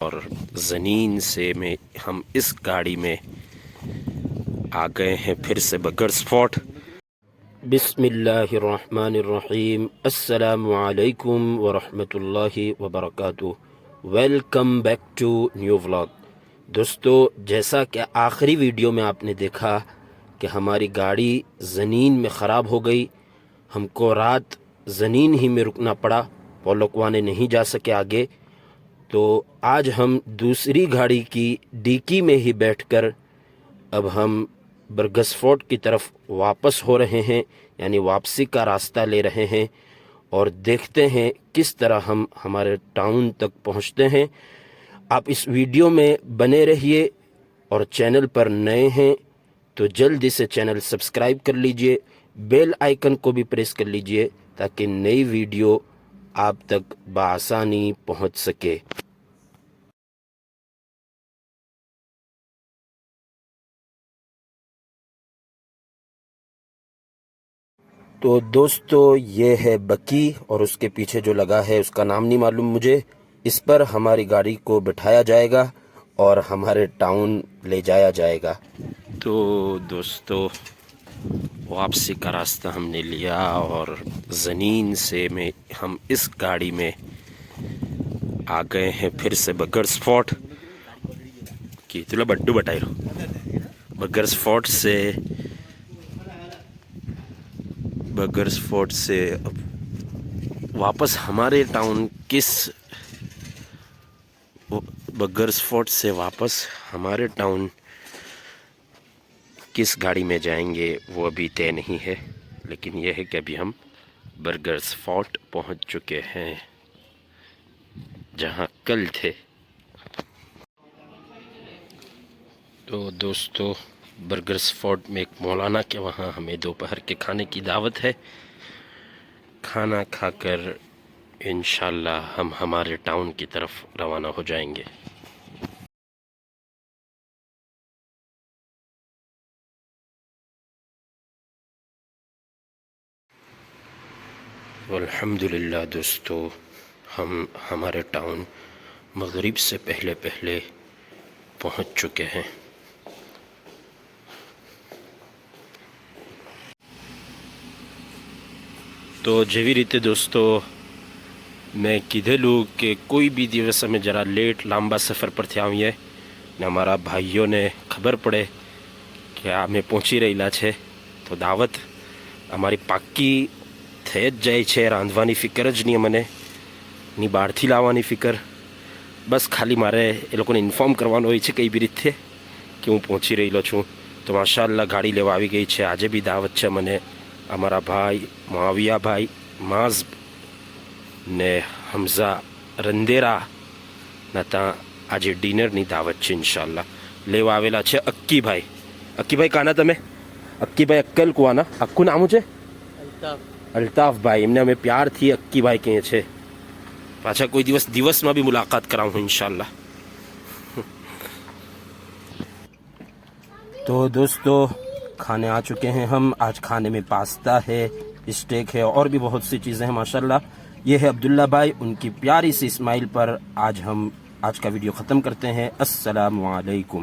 اور زنین سے ہم اس گاڑی میں آ گئے ہیں پھر سے بگرس فورٹ۔ بسم اللہ الرحمن الرحیم، السلام علیکم ورحمۃ اللہ وبرکاتہ۔ Welcome back to new vlog. دوستو، جیسا کہ آخری ویڈیو میں آپ نے دیکھا کہ ہماری گاڑی زنین میں خراب ہو گئی، ہم کو رات زنین ہی میں رکنا پڑا، پولکوانے نہیں جا سکے آگے۔ تو آج ہم دوسری گاڑی کی ڈیکی میں ہی بیٹھ کر اب ہم برگس فورٹ کی طرف واپس ہو رہے ہیں، یعنی واپسی کا راستہ لے رہے ہیں، اور دیکھتے ہیں کس طرح ہم ہمارے ٹاؤن تک پہنچتے ہیں۔ آپ اس ویڈیو میں بنے رہیے، اور چینل پر نئے ہیں تو جلدی سے چینل سبسکرائب کر لیجئے، بیل آئیکن کو بھی پریس کر لیجئے تاکہ نئی ویڈیو آپ تک بآسانی پہنچ سکے۔ تو دوستو، یہ ہے بکی، اور اس کے پیچھے جو لگا ہے اس کا نام نہیں معلوم مجھے۔ اس پر ہماری گاڑی کو بٹھایا جائے گا اور ہمارے ٹاؤن لے جایا جائے گا۔ تو دوستو، واپسی کا راستہ ہم نے لیا اور زنین سے ہم اس گاڑی میں آ گئے ہیں پھر سے بگرس فورٹ کی تلا بڈو بٹائی بگرس فورٹ سے واپس ہمارے ٹاؤن کس گاڑی میں جائیں گے وہ ابھی طے نہیں ہے، لیکن یہ ہے کہ ابھی ہم برگرس فورٹ پہنچ چکے ہیں جہاں کل تھے۔ تو دوستو، برگرس فورٹ میں ایک مولانا کے وہاں ہمیں دوپہر کے کھانے کی دعوت ہے۔ کھانا کھا کر انشاءاللہ ہم ہمارے ٹاؤن کی طرف روانہ ہو جائیں گے۔ الحمدللہ دوستو، ہم ہمارے ٹاؤن مغرب سے پہلے پہنچ چکے ہیں۔ تو جیوی ریتے دوستو، میں کدھلوں کہ کوئی بھی دیوس میں جرا لیٹ لامبا سفر پر تھیا ہوئی ہے نے ہمارا بھائیوں نے خبر پڑے کہ ہمیں پہنچی رہی ہے، تو دعوت ہماری پاکی થઈ જ જાય છે۔ રાંધવાની ફિકર જ નહીં મને, ની બહારથી લાવવાની ફિકર, બસ ખાલી મારે એ લોકોને ઇન્ફોર્મ કરવાનું હોય છે કઈ બી રીતે કે હું પહોંચી રહેલો છું। તો માશાઅલ્લાહ ગાડી લેવા આવી ગઈ છે। આજે બી દાવત છે મને, અમારા ભાઈ મુઆવિયા ભાઈ માઝ ને હમઝા રંદેરાના ત્યાં આજે ડિનરની દાવત છે ઇન્શાઅલ્લાહ। લેવા આવેલા છે અક્કીભાઈ। અક્કીભાઈ કાના તમે? અક્કીભાઈ અક્કલ કુવાના આખું નામ છે? અલ્તાફ ભાઈ, એમને અમે પ્યારથી અક્કી ભાઈ કહીએ છીએ। પાછા કોઈ દિવસમાં બી મુલાકાત કરાવું ઇન્શાઅલ્લાહ। تو دوستو، کھانے آ چکے ہیں ہم۔ آج کھانے میں پاستا ہے، اسٹیک ہے، اور بھی بہت سی چیزیں ہیں ماشاءاللہ۔ یہ ہے عبداللہ بھائی، ان کی پیاری سی اسمائل پر آج کا ویڈیو ختم کرتے ہیں۔ السلام علیکم۔